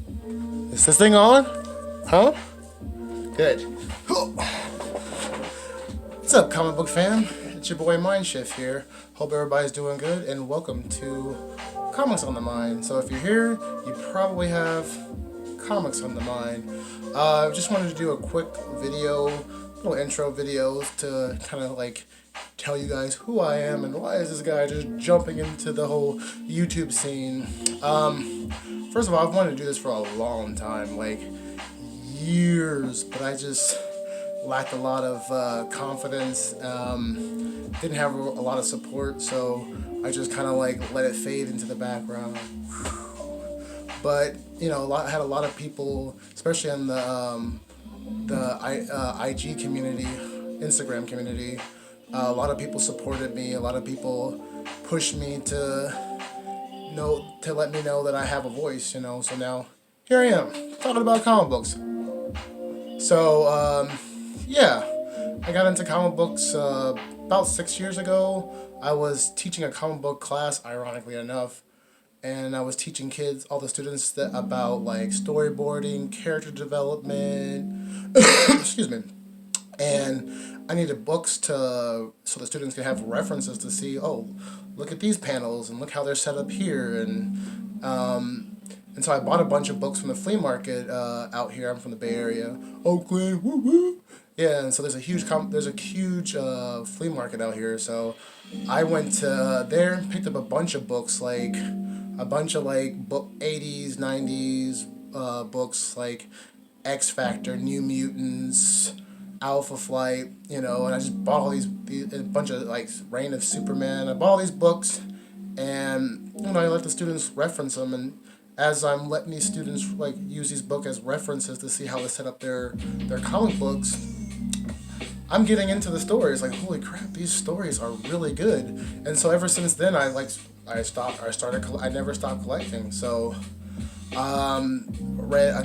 Is this thing on? Huh? Good. What's up, comic book fam? It's your boy Mindshift here. Hope everybody's doing good, and welcome to Comics on the Mind. So if you're here, you probably have comics on the mind. Just wanted to do a quick video, little intro videos to kind of like tell you guys who I am and why is this guy just jumping into the whole YouTube scene. First of all, I've wanted to do this for a long time, like years, but I just lacked a lot of confidence, didn't have a lot of support, so I just kind of like let it fade into the background. But you know, had a lot of people, especially in the IG community, Instagram community. A lot of people supported me. A lot of people pushed me to let me know that I have a voice. You know, so now here I am talking about comic books. So yeah, I got into comic books about 6 years ago. I was teaching a comic book class, ironically enough, and I was teaching kids, all the students, about like storyboarding, character development, excuse me, and I needed books so the students could have references to see, oh, look at these panels and look how they're set up here, and so I bought a bunch of books from the flea market out here. I'm from the Bay Area, Oakland, woo woo. Yeah, and so there's a huge flea market out here. So I went to there and picked up a bunch of books, like a bunch of like book 80s, 90s books like X Factor, New Mutants, Alpha Flight, you know, and I just bought all these a bunch of like Reign of Superman. I bought all these books, and you know, I let the students reference them, and as I'm letting these students like use these books as references to see how to set up their comic books, I'm getting into the stories. Like, holy crap, these stories are really good. And so ever since then, I never stopped collecting. So I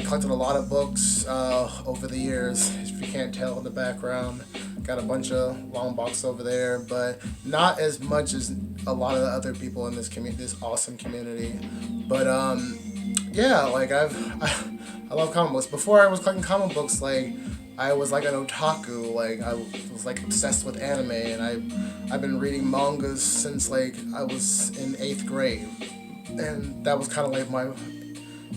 collected a lot of books over the years. If you can't tell in the background, got a bunch of long boxes over there, but not as much as a lot of the other people in this awesome community. But yeah, like I love comic books. Before I was collecting comic books, like I was like an otaku. Like I was like obsessed with anime, and I've been reading mangas since like I was in 8th grade, and that was kind of like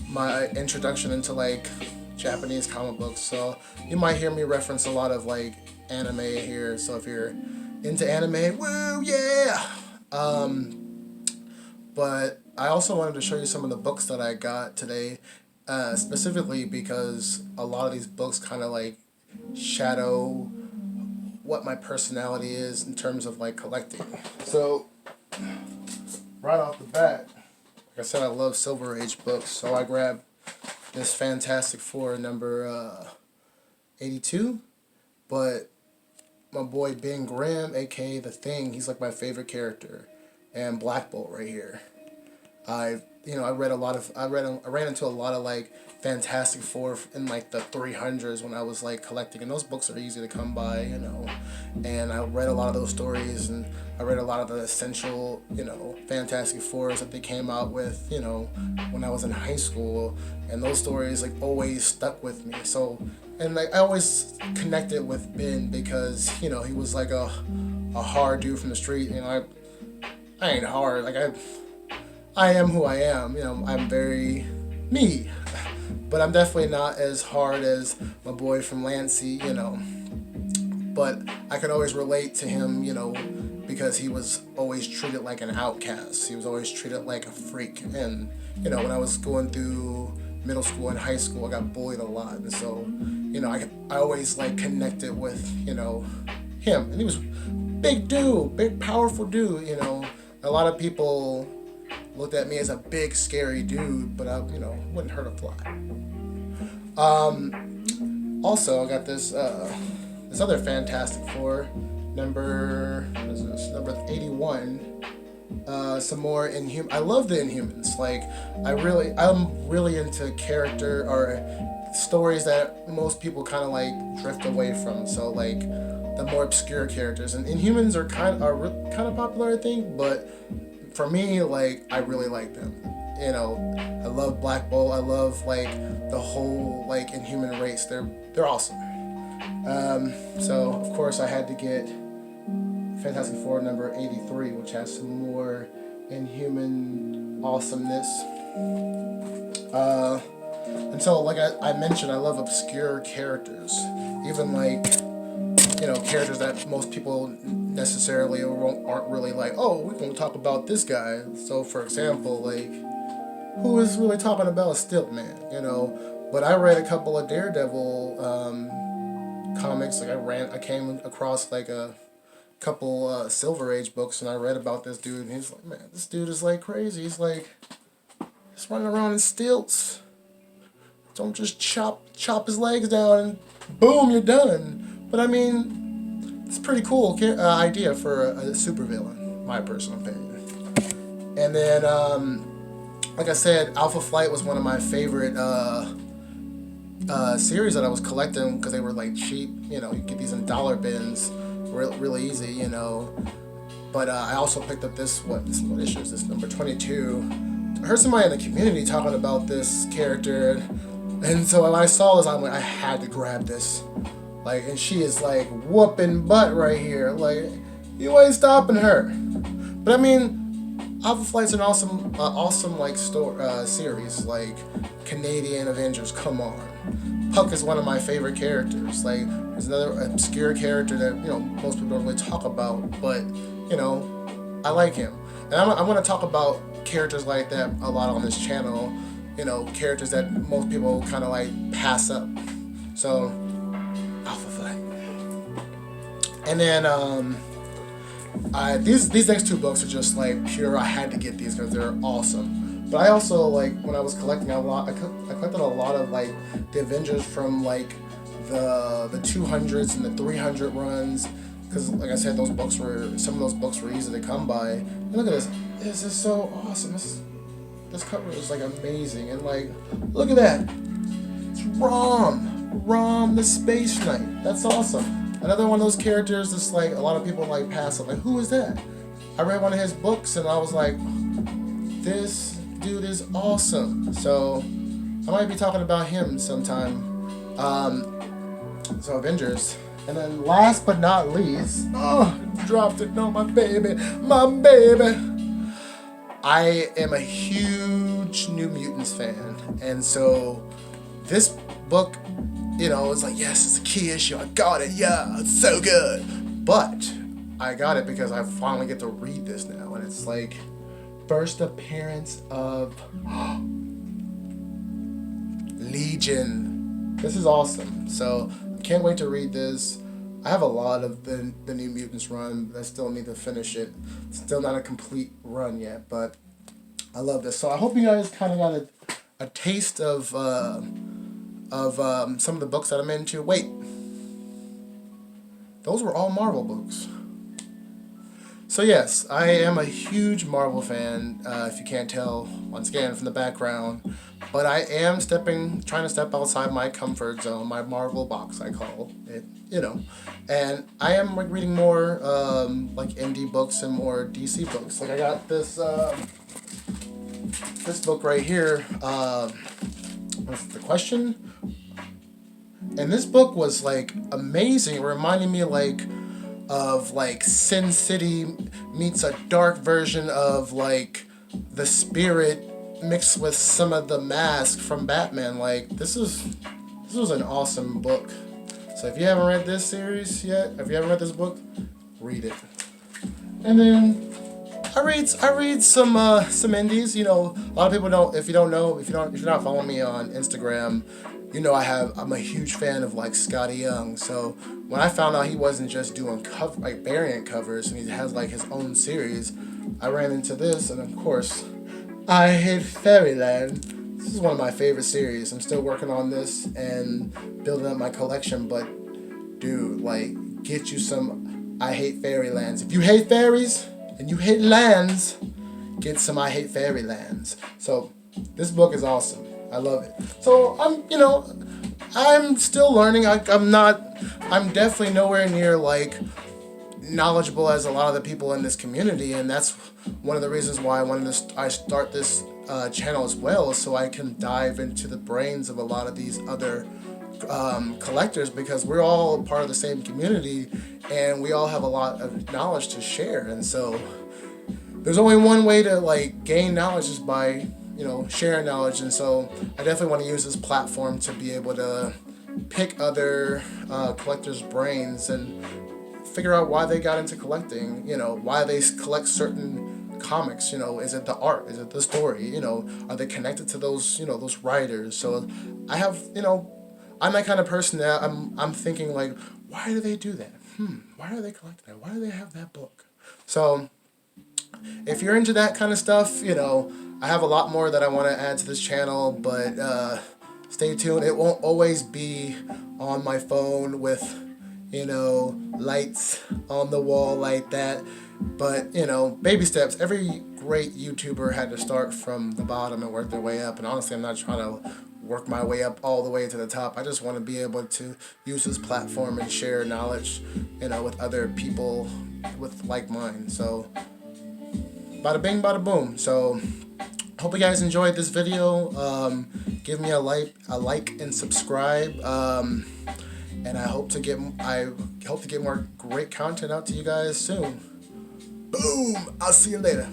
my introduction into like Japanese comic books. So you might hear me reference a lot of like anime here. So if you're into anime, woo yeah. But I also wanted to show you some of the books that I got today, specifically because a lot of these books kind of like shadow what my personality is in terms of like collecting. So right off the bat, like I said, I love Silver Age books, so I grabbed this Fantastic Four number 82, but my boy Ben Grimm, aka The Thing, he's like my favorite character, and Black Bolt right here. I ran into a lot of like Fantastic Four in like the 300s when I was like collecting, and those books are easy to come by, you know, and I read a lot of those stories, and I read a lot of the essential, you know, Fantastic Fours that they came out with, you know, when I was in high school, and those stories like always stuck with me. So, and like I always connected with Ben because, you know, he was like a hard dude from the street. You know, I ain't hard, like I am who I am, you know, I'm very me, but I'm definitely not as hard as my boy from Lancey, you know, but I could always relate to him, you know, because he was always treated like an outcast. He was always treated like a freak, and, you know, when I was going through middle school and high school, I got bullied a lot, and so, you know, I always, like, connected with, you know, him, and he was big dude, big, powerful dude, you know. A lot of people looked at me as a big, scary dude, but I, you know, wouldn't hurt a fly. Also, I got this other Fantastic Four, number 81. Some more I love the Inhumans. Like, I'm really into character or stories that most people kind of like drift away from. So like the more obscure characters, and Inhumans are kind of popular, I think, but for me, like, I really like them. you know, I love Black Bolt. I love like the whole like Inhuman race. They're awesome. So of course I had to get Fantastic Four number 83, which has some more Inhuman awesomeness. And so, like I mentioned, I love obscure characters, even like, you know, characters that most people necessarily aren't really like, oh, we're going to talk about this guy. So, for example, like, who is really talking about Stiltman, you know? But I read a couple of Daredevil comics. Like, I came across like a couple Silver Age books, and I read about this dude, and he's like, man, this dude is like crazy. He's like, he's running around in stilts. Don't just chop his legs down and boom, you're done. But I mean, it's a pretty cool idea for a supervillain, my personal opinion. And then, like I said, Alpha Flight was one of my favorite series that I was collecting because they were like cheap. You know, you get these in dollar bins, really easy. You know, but I also picked up this what issue is this, number 22. I heard somebody in the community talking about this character. And so when I saw this, I'm like, I had to grab this. Like, and she is like whooping butt right here. Like, you ain't stopping her. But I mean, Alpha Flight's an awesome like series. Like, Canadian Avengers, come on. Puck is one of my favorite characters. Like, there's another obscure character that, you know, most people don't really talk about, but, you know, I like him. And I'm going to talk about characters like that a lot on this channel. You know, characters that most people kind of like pass up. So, Alpha Flight. And then these next two books are just like pure. I had to get these because they're awesome. But I also, like, when I was collecting I collected a lot of like the Avengers from like the 200s and the 300 runs. Because, like I said, some of those books were easy to come by. And look at this. This is so awesome. This cover is like amazing, and like, look at that. It's Rom the Space Knight. That's awesome. Another one of those characters that's like a lot of people like pass up. Like, who is that? I read one of his books and I was like, this dude is awesome. So I might be talking about him sometime. So Avengers. And then last but not least, dropped it. No, my baby. I am a huge New Mutants fan, and so this book, you know, it's like, yes, it's a key issue. I got it. Yeah, it's so good. But I got it because I finally get to read this now, and it's like first appearance of Legion. This is awesome. So I can't wait to read this. I have a lot of the New Mutants run, but I still need to finish it. Still not a complete run yet, but I love this. So I hope you guys kind of got a taste of some of the books that I'm into. Wait, those were all Marvel books. So yes, I am a huge Marvel fan, if you can't tell, once again, from the background. But I am trying to step outside my comfort zone, my Marvel box, I call it, you know. And I am like reading more like indie books and more DC books. Like I got this book right here, what's the question? And this book was like amazing. It reminded me of Sin City meets a dark version of like The Spirit mixed with some of the Mask from Batman. Like this was an awesome book. So if you haven't read this series yet, if you haven't read this book, read it. And then I read some indies. You know, a lot of people don't. If you're not following me on Instagram, you know I'm a huge fan of like Scotty Young. So when I found out he wasn't just doing variant covers and he has like his own series, I ran into this, and of course, I Hate Fairyland. This is one of my favorite series. I'm still working on this and building up my collection, but dude, like, get you some I Hate Fairylands. If you hate fairies and you hate lands, get some I Hate Fairylands. So this book is awesome. I love it. So I'm still learning. I'm definitely nowhere near like knowledgeable as a lot of the people in this community, and that's one of the reasons why I start this channel as well, so I can dive into the brains of a lot of these other collectors, because we're all part of the same community and we all have a lot of knowledge to share. And so there's only one way to like gain knowledge, is by sharing knowledge. And so I definitely want to use this platform to be able to pick other collectors' brains and figure out why they got into collecting, why they collect certain comics. Is it the art, is it the story, are they connected to those writers? So I have, I'm that kind of person that I'm thinking like, why do they do that? Why are they collecting that? Why do they have that book? So if you're into that kind of stuff, I have a lot more that I want to add to this channel, but stay tuned. It won't always be on my phone with, lights on the wall like that. But, baby steps. Every great YouTuber had to start from the bottom and work their way up. And honestly, I'm not trying to work my way up all the way to the top. I just want to be able to use this platform and share knowledge, with other people with like mind. So, bada bing, bada boom. So, hope you guys enjoyed this video. Give me a like and subscribe. And I hope to get more great content out to you guys soon. Boom! I'll see you later.